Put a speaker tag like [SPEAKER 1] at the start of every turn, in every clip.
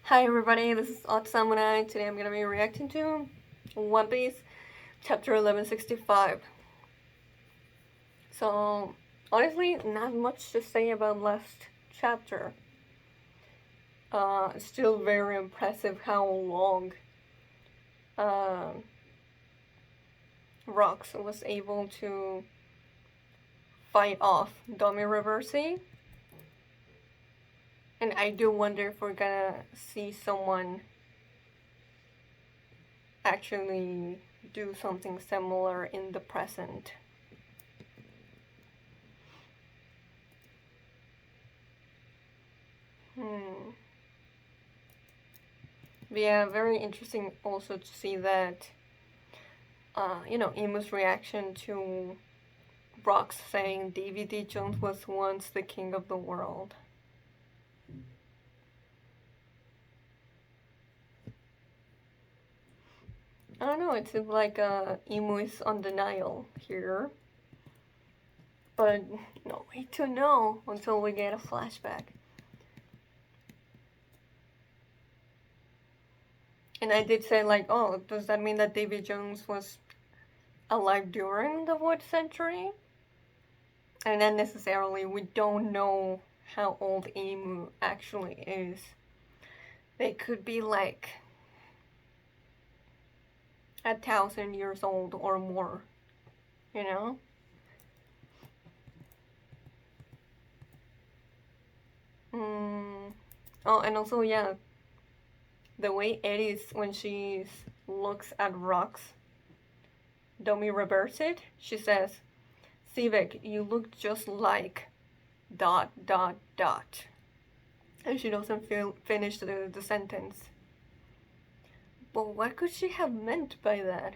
[SPEAKER 1] Hi everybody, this is Odd Samurai. Today I'm gonna be reacting to One Piece chapter 1165. So, honestly, not much to say about last chapter. It's still very impressive how long uh, Rox was able to fight off Domi Reversi. And I do wonder if we're gonna see someone actually do something similar in the present. But yeah, very interesting also to see that, Imu's reaction to Brock's saying DVD Jones was once the king of the world. I don't know, it seems like Imu is on denial here. But no way to know until we get a flashback. And I did say, like, oh, does that mean that Davy Jones was alive during the Void Century? And then necessarily, we don't know how old Imu actually is. They could be like 1,000 years old or more, you know? Oh, and also, yeah, the way Eddie when she looks at Rox, Domi reverses it. She says, Sivek, you look just like ... And she doesn't finish the sentence. But what could she have meant by that?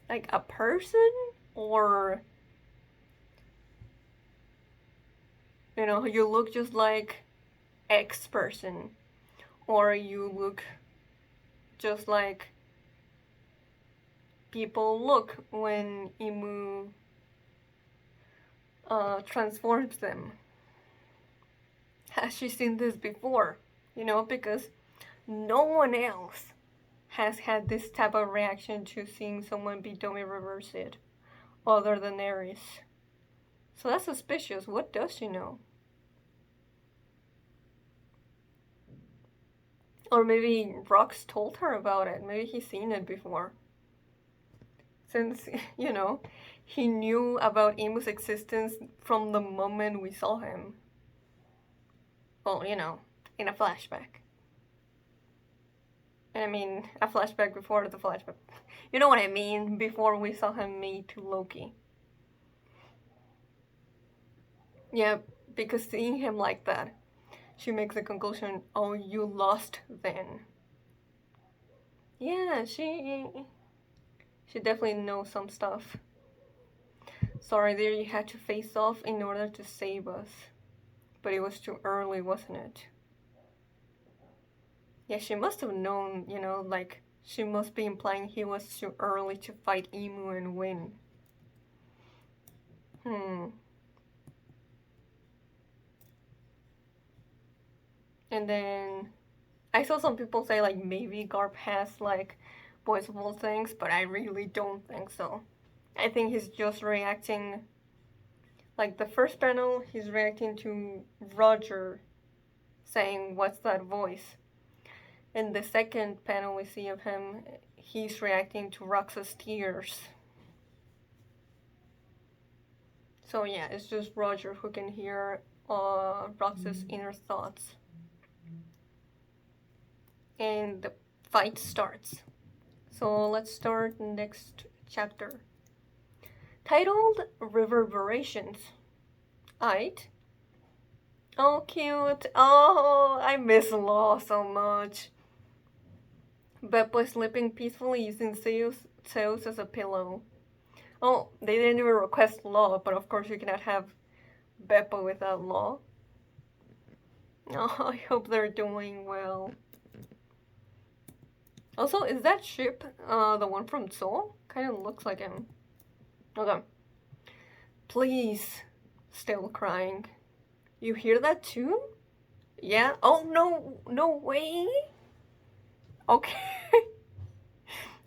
[SPEAKER 1] Like a person? Or, you look just like X person. Or you look just like people look when Imu transforms them. Has she seen this before? Because no one else has had this type of reaction to seeing someone be Domi reversed other than Aries. So that's suspicious. What does she know? Or maybe Rox told her about it. Maybe he's seen it before. Since, he knew about Imu's existence from the moment we saw him. Well, in a flashback. And I mean, a flashback before the flashback. You know what I mean? Before we saw him meet Loki. Yeah, because seeing him like that, she makes the conclusion, oh, you lost then. Yeah, she definitely knows some stuff. Sorry, there you had to face off in order to save us. But it was too early, wasn't it? Yeah, she must have known, like, she must be implying he was too early to fight Imu and win. And then I saw some people say, like, maybe Garp has, like, voiceable things, but I really don't think so. I think he's just reacting, like, the first panel, he's reacting to Roger saying, what's that voice? In the second panel we see of him, he's reacting to Rox's tears. So yeah, it's just Roger who can hear Rox's inner thoughts. And the fight starts. So let's start next chapter. Titled Reverberations. Aight. Oh, cute. Oh, I miss Law so much. Beppo is sleeping peacefully using Zeus as a pillow. Oh, they didn't even request Law, but of course you cannot have Beppo without Law. Oh, I hope they're doing well. Also, is that ship the one from Seoul? Kind of looks like him. Okay. Please. Still crying. You hear that too? Yeah? Oh, no way. Okay.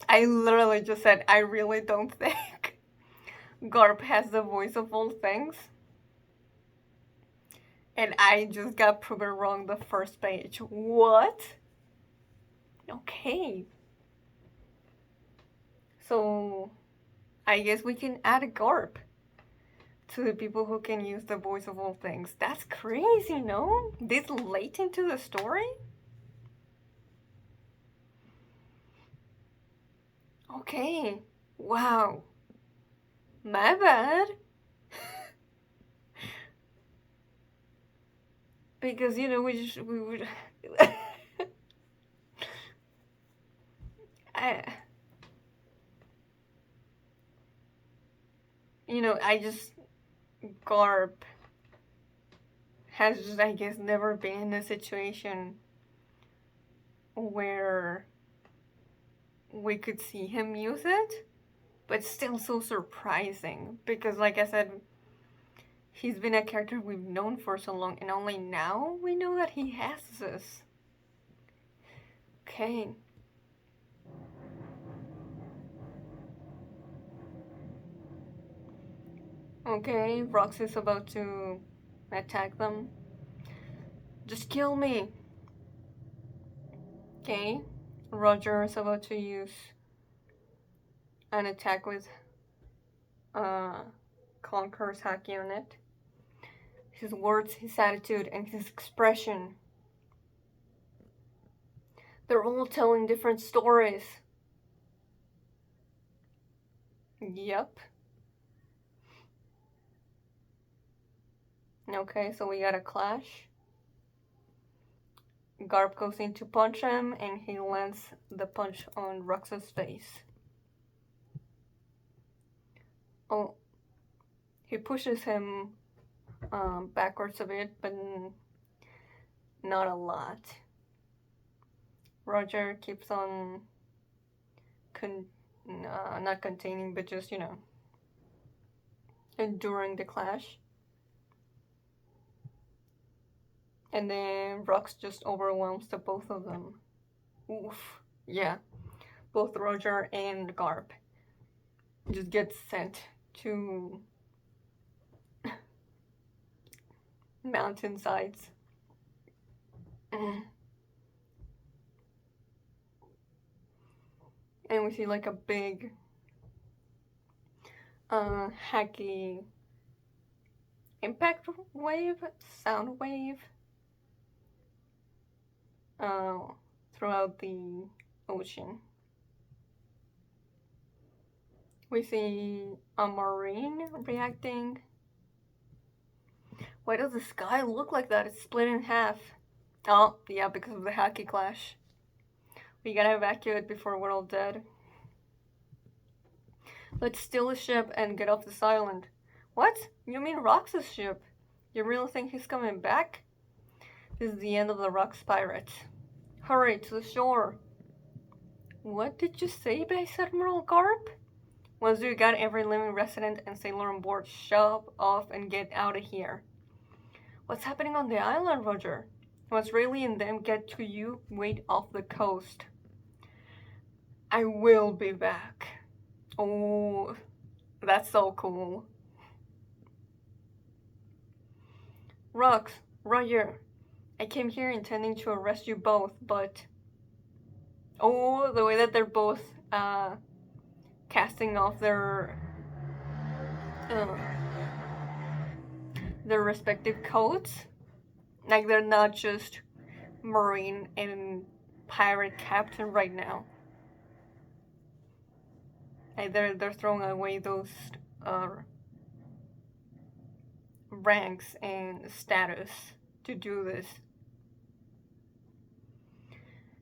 [SPEAKER 1] I literally just said, I really don't think Garp has the voice of all things. And I just got proven wrong the first page. What? Okay. So, I guess we can add a Garp to the people who can use the voice of all things. That's crazy, no? This late into the story? Okay. Wow. My bad. Because, you know, we would. I, you know, I just. Garp has just, I guess, never been in a situation where we could see him use it, but still so surprising because, like I said, he's been a character we've known for so long, and only now we know that he has this. Okay. Okay, Roxy's about to attack them. Just kill me. Okay. Roger is about to use an attack with Conqueror's Haki on it. His words, his attitude, and his expression. They're all telling different stories. Yep. Okay, so we got a clash. Garp goes in to punch him, and he lands the punch on Rox's face. Oh, he pushes him backwards a bit, but not a lot. Roger keeps on not containing, but just, you know, enduring the clash. And then Rox just overwhelms the both of them. Oof. Yeah. Both Roger and Garp just get sent to mountainsides. And we see like a big Haki impact wave, sound wave throughout the ocean. We see a marine reacting. Why does the sky look like that? It's split in half. Oh, yeah, because of the Haki clash. We gotta evacuate before we're all dead. Let's steal a ship and get off this island. What? You mean Rox's ship? You really think he's coming back? This is the end of the Rox pirates. Hurry, to the shore. What did you say, Base Admiral Garp? Once you got every living resident and sailor on board, shove off and get out of here. What's happening on the island, Roger? Once Rayleigh and them get to you, wait off the coast. I will be back. Oh, that's so cool. Rox, Roger, I came here intending to arrest you both, but... Oh, the way that they're both, casting off their respective coats. Like, they're not just Marine and pirate captain right now. Like, they're throwing away those, ranks and status to do this.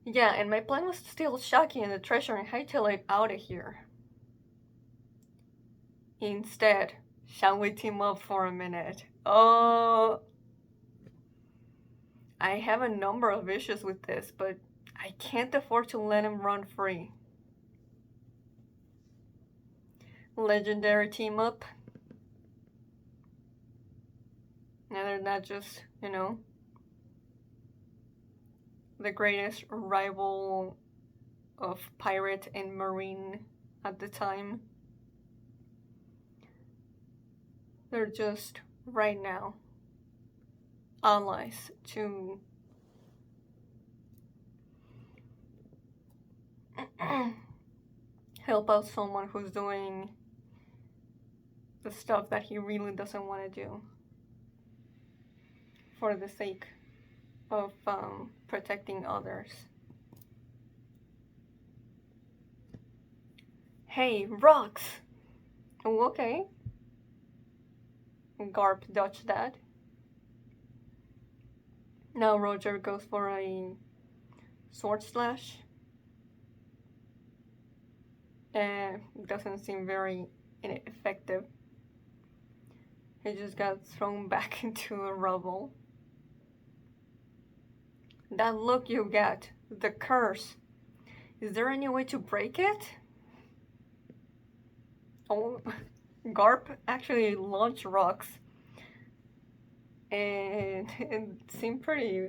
[SPEAKER 1] Yeah, and my plan was to steal Shaki and the treasure and hightail it out of here. Instead, shall we team up for a minute? Oh, I have a number of issues with this, but I can't afford to let him run free. Legendary team up. Now they're not just, you know, the greatest rival of pirate and marine at the time. They're just, right now, allies to help out someone who's doing the stuff that he really doesn't want to do for the sake of protecting others. Hey, rocks! Oh, okay. Garp dodged that. Now Roger goes for a sword slash. Doesn't seem very effective. He just got thrown back into a rubble. That look you get, the curse. Is there any way to break it? Oh, Garp actually launched rocks. And it seemed pretty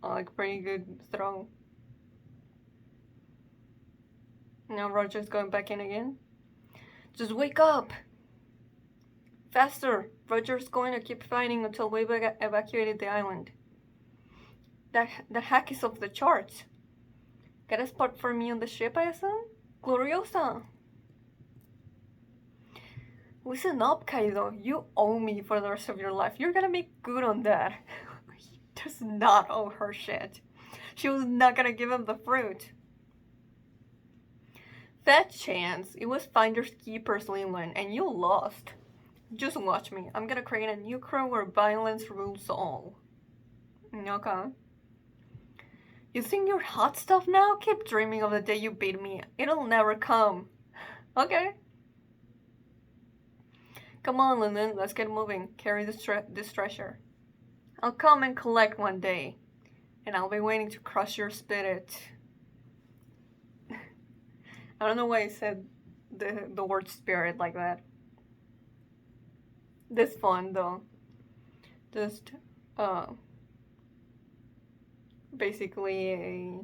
[SPEAKER 1] good throw. Now Roger's going back in again. Just wake up! Faster! Roger's going to keep fighting until we've evacuated the island. The hack is off the charts. Got a spot for me on the ship, I assume? Gloriosa! Listen up, Kaido. You owe me for the rest of your life. You're gonna make good on that. He does not owe her shit. She was not gonna give him the fruit. Fat chance. It was Finders Keepers, Leland, and you lost. Just watch me. I'm gonna create a new crew where violence rules all. Okay. You think you're hot stuff now? Keep dreaming of the day you beat me. It'll never come. Okay. Come on, Leland. Let's get moving. Carry this treasure. I'll come and collect one day. And I'll be waiting to crush your spirit. I don't know why I said the word spirit like that. This fun though. Just basically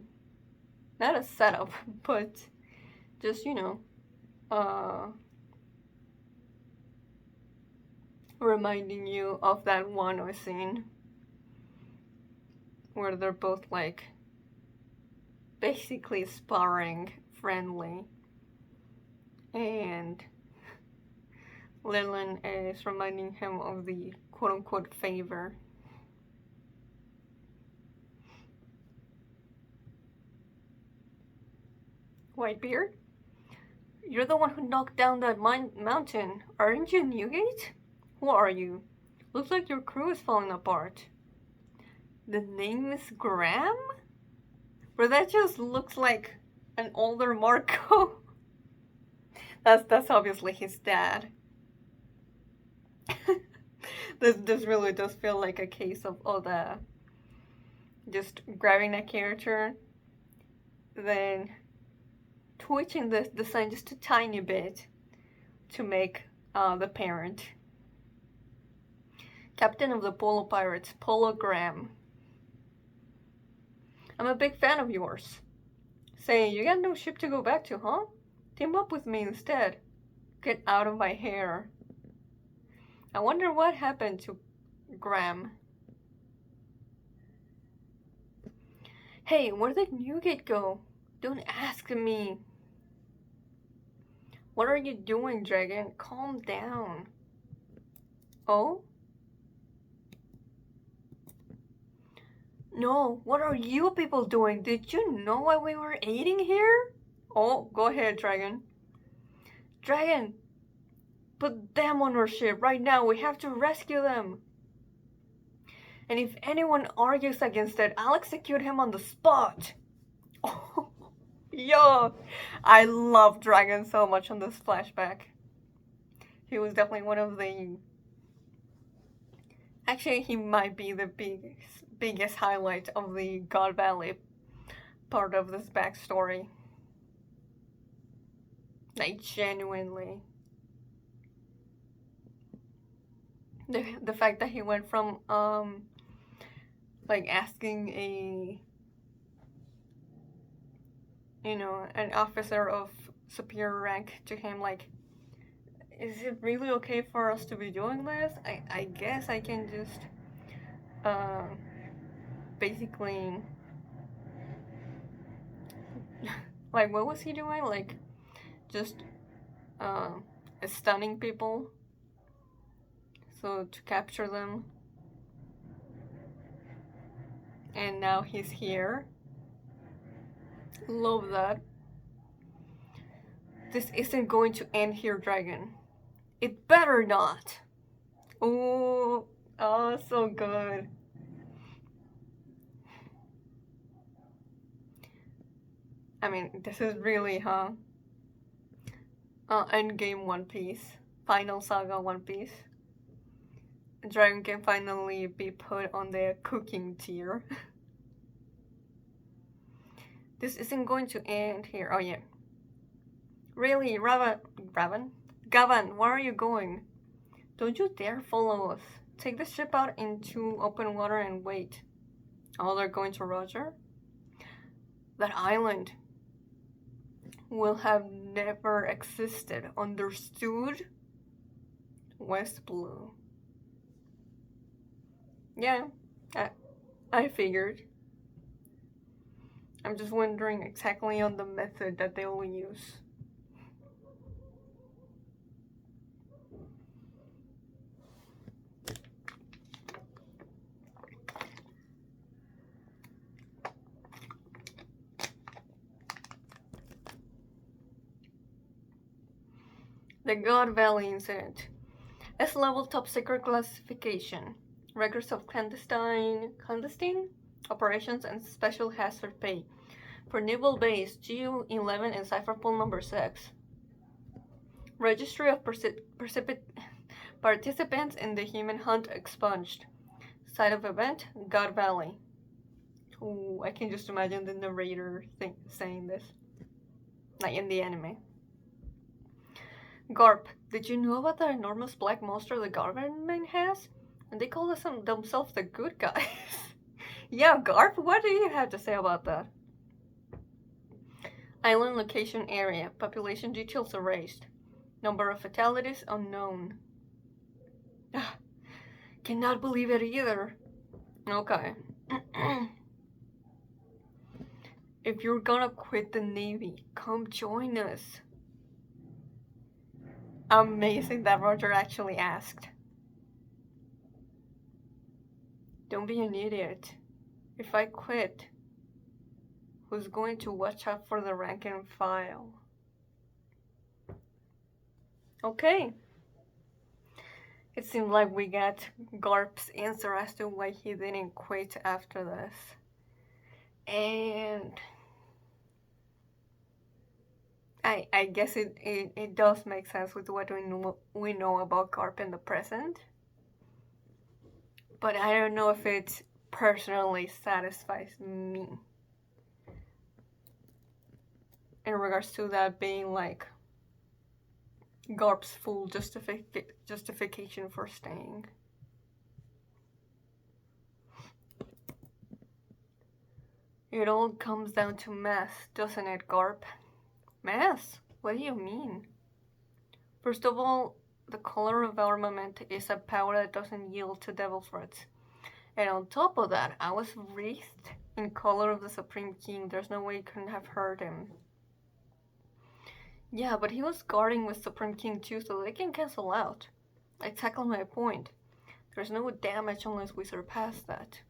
[SPEAKER 1] not a setup, but just, you know, reminding you of that Wano scene where they're both like basically sparring friendly, and Leland is reminding him of the quote-unquote favor. Whitebeard? You're the one who knocked down that mountain. Aren't you Newgate? Who are you? Looks like your crew is falling apart. The name is Graham? But that just looks like an older Marco. That's obviously his dad. This really does feel like a case of Oda just grabbing a character, then twitching the design just a tiny bit to make the parent. Captain of the Polo Pirates, Polo Graham. I'm a big fan of yours. Say, you got no ship to go back to, huh? Team up with me instead. Get out of my hair. I wonder what happened to Graham. Hey, where did Newgate go? Don't ask me. What are you doing, Dragon? Calm down. Oh? No, what are you people doing? Did you know why we were eating here? Oh, go ahead, Dragon. Dragon, put them on our ship right now. We have to rescue them. And if anyone argues against it, I'll execute him on the spot. Oh, yo, I love Dragon so much on this flashback. He was definitely one of the... Actually, he might be the biggest highlight of the God Valley part of this backstory. Like, genuinely. The fact that he went from, like, asking an officer of superior rank to him, like, is it really okay for us to be doing this? I guess I can just basically like, what was he doing? Like, just stunning people so to capture them. And now he's here. Love that. This isn't going to end here, dragon. It better not. Oh, so good. I mean, this is really, Endgame One Piece. Final Saga One Piece. Dragon can finally be put on the cooking tier. This isn't going to end here. Oh, yeah. Really, Gavan, where are you going? Don't you dare follow us. Take the ship out into open water and wait. Oh, they're going to Roger? That island will have never existed. Understood? West Blue. Yeah, I figured. I'm just wondering exactly on the method that they will use. The God Valley incident. S-level top secret classification. Records of clandestine operations and special hazard pay. For Naval Base GU-11 and Cipher Pool number 6. Registry of participants in the human hunt expunged. Site of event, God Valley. Ooh, I can just imagine the narrator saying this. Like in the anime. Garp, did you know about the enormous black monster the government has? And they call themselves the good guys. Yeah, Garp, what do you have to say about that? Island location area. Population details erased. Number of fatalities unknown. Cannot believe it either. Okay. If you're gonna quit the Navy, come join us. Amazing that Roger actually asked. Don't be an idiot. If I quit, who's going to watch out for the rank and file? Okay. It seems like we got Garp's answer as to why he didn't quit after this. And I guess it does make sense with what we know about Garp in the present. But I don't know if it personally satisfies me. In regards to that being like Garp's full justification for staying. It all comes down to math, doesn't it, Garp? Math? What do you mean? First of all, the color of armament is a power that doesn't yield to devil fruits. And on top of that, I was wreathed in color of the Supreme King. There's no way you couldn't have hurt him. Yeah, but he was guarding with Supreme King too, so they can cancel out. Exactly my point. There's no damage unless we surpass that.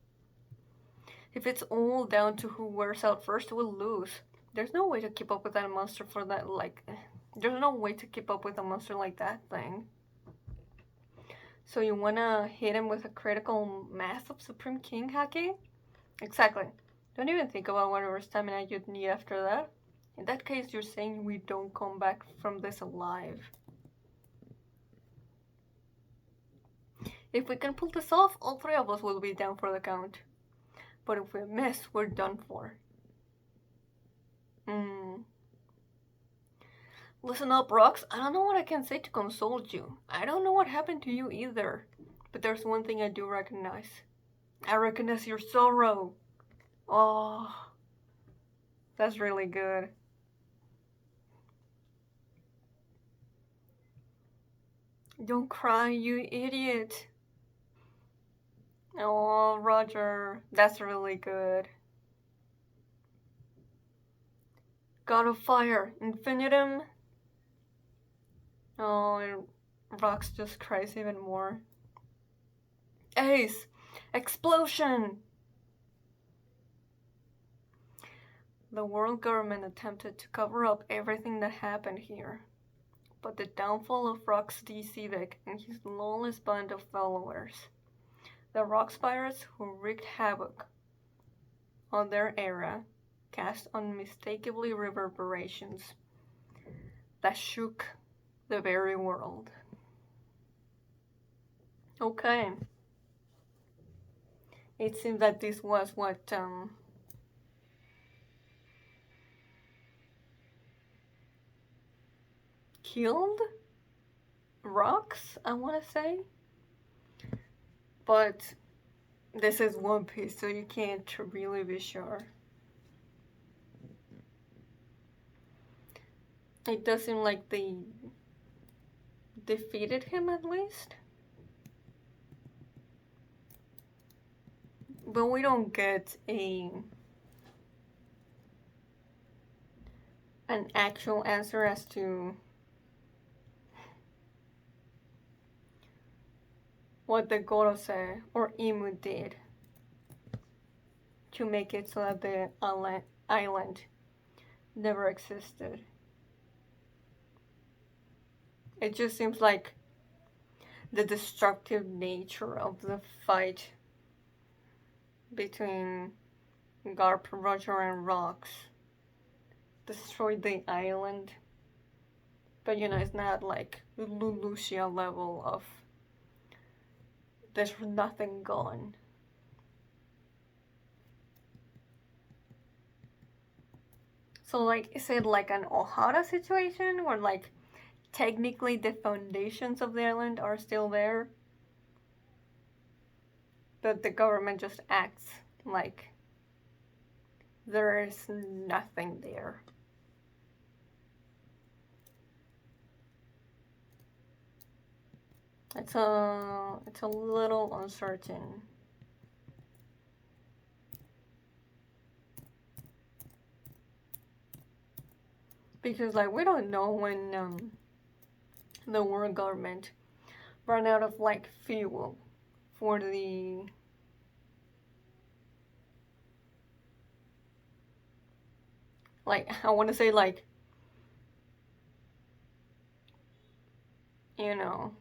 [SPEAKER 1] If it's all down to who wears out first, we'll lose. There's no way to keep up with that monster for that, like... There's no way to keep up with a monster like that thing. So you wanna hit him with a critical mass of Supreme King hacking? Exactly. Don't even think about whatever stamina you'd need after that. In that case, you're saying we don't come back from this alive. If we can pull this off, all three of us will be down for the count. But if we miss, we're done for. Listen up, Rox. I don't know what I can say to console you. I don't know what happened to you either. But there's one thing I do recognize. I recognize your sorrow. Oh, that's really good. Don't cry, you idiot. Oh, Roger, that's really good. God of Fire, Infinitum. Oh, and Rox just cries even more. Ace, explosion! The world government attempted to cover up everything that happened here, but the downfall of Rox D. Civic and his lawless band of followers, the Rox Pirates who wreaked havoc on their era, cast unmistakably reverberations that shook the very world. Okay. It seems that this was what killed Rox, I want to say. But this is One Piece, so you can't really be sure. It does seem like they defeated him at least. But we don't get an actual answer as to what the Gorosei or Imu did to make it so that the island never existed. It just seems like the destructive nature of the fight between Garp, Roger, and Rox destroyed the island. But you know, it's not like Lelouchia level of there's nothing gone. So like, is it like an Ohara situation where like technically the foundations of the island are still there, but the government just acts like there is nothing there? It's a little uncertain. Because like we don't know when the world government ran out of like fuel for the like I want to say like, you know,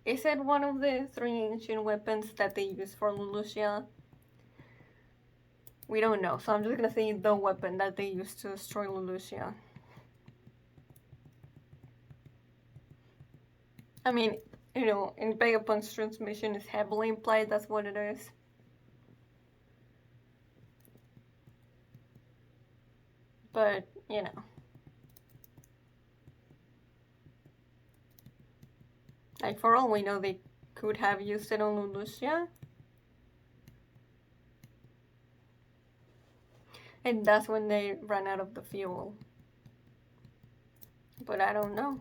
[SPEAKER 1] is it one of the 3 ancient weapons that they use for Lelouchia? We don't know, so I'm just gonna say the weapon that they used to destroy Lelouchia. I mean, you know, in Vegapunk's transmission is heavily implied that's what it is. But, you know. Like, for all we know, they could have used it on Lelouchia. And that's when they ran out of the fuel. But I don't know.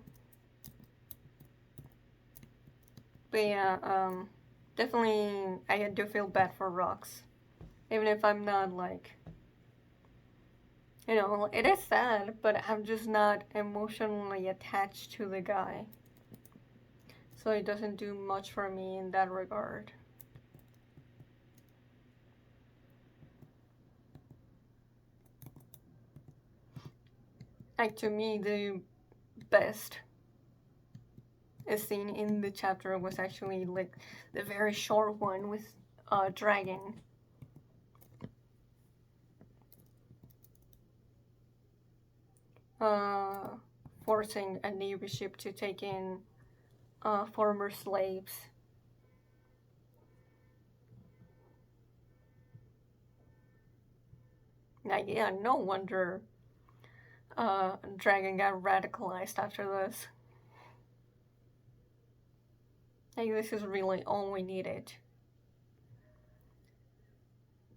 [SPEAKER 1] But yeah, definitely I do feel bad for Rox. Even if I'm not like, you know, it is sad, but I'm just not emotionally attached to the guy. So it doesn't do much for me in that regard. Like, to me, the best scene in the chapter was actually like the very short one with Dragon. Forcing a Navy ship to take in former slaves. Like, yeah, no wonder Dragon got radicalized after this. Like, this is really all we needed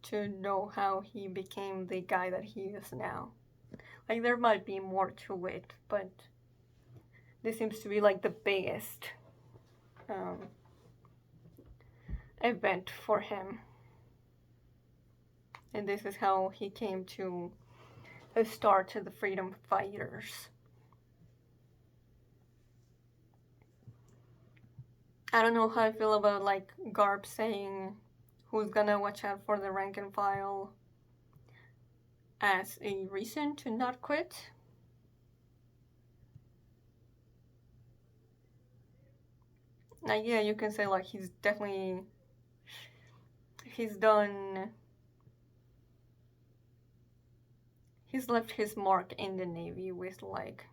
[SPEAKER 1] to know how he became the guy that he is now. Like, there might be more to it, but this seems to be like the biggest event for him. And this is how he came to start the freedom fighters. I don't know how I feel about like Garp saying who's gonna watch out for the rank and file as a reason to not quit. Now, yeah, you can say like he's left his mark in the Navy with like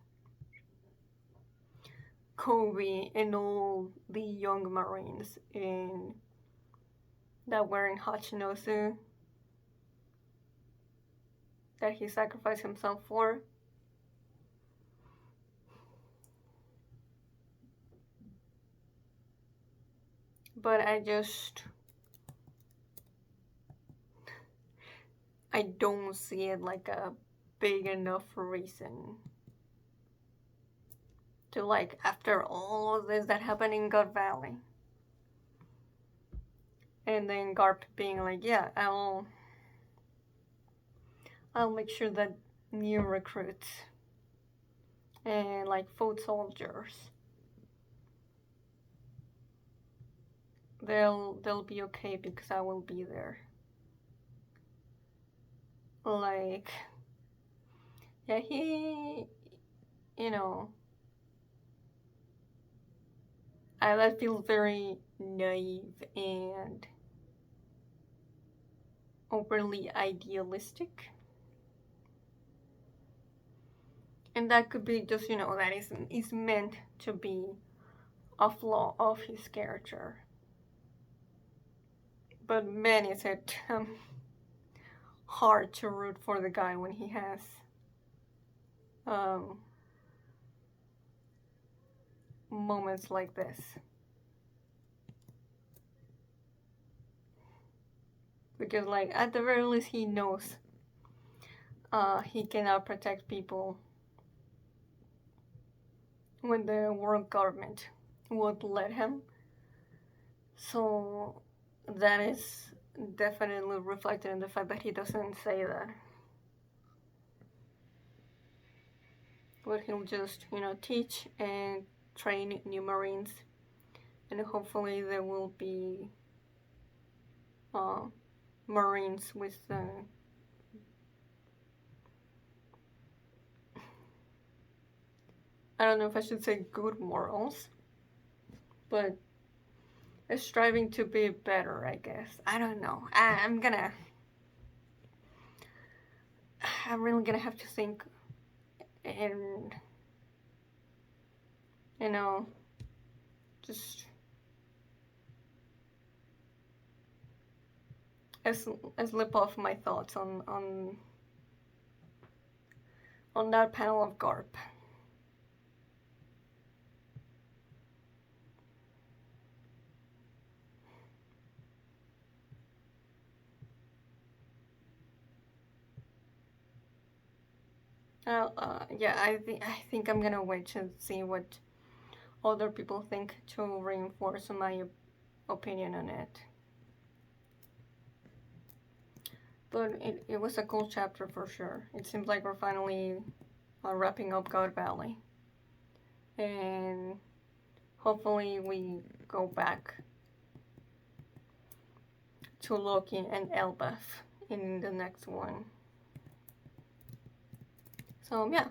[SPEAKER 1] Kobe and all the young Marines that were in Hachinosu that he sacrificed himself for. But I don't see it like a big enough reason to, like, after all of this that happened in God Valley, and then Garp being like, yeah, I'll make sure that new recruits and like foot soldiers, they'll be okay because I will be there. Like, yeah, he, you know, I feel very naive and overly idealistic. And that could be just, that is meant to be a flaw of his character. But man, is it hard to root for the guy when he has moments like this. Because, like, at the very least, he knows he cannot protect people when the world government would let him. So that is definitely reflected in the fact that he doesn't say that. But he'll just, teach and train new Marines, and hopefully there will be Marines with I don't know if I should say good morals, but striving to be better, I guess. I don't know. I'm really gonna have to think and, just slip off my thoughts on that panel of Garp. Yeah, I think I'm gonna wait to see what other people think to reinforce my opinion on it. But it was a cool chapter for sure. It seems like we're finally wrapping up God Valley. And hopefully we go back to Loki and Elbaf in the next one. So yeah,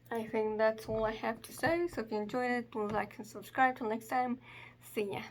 [SPEAKER 1] I think that's all I have to say. So if you enjoyed it, please like and subscribe. Till next time, see ya.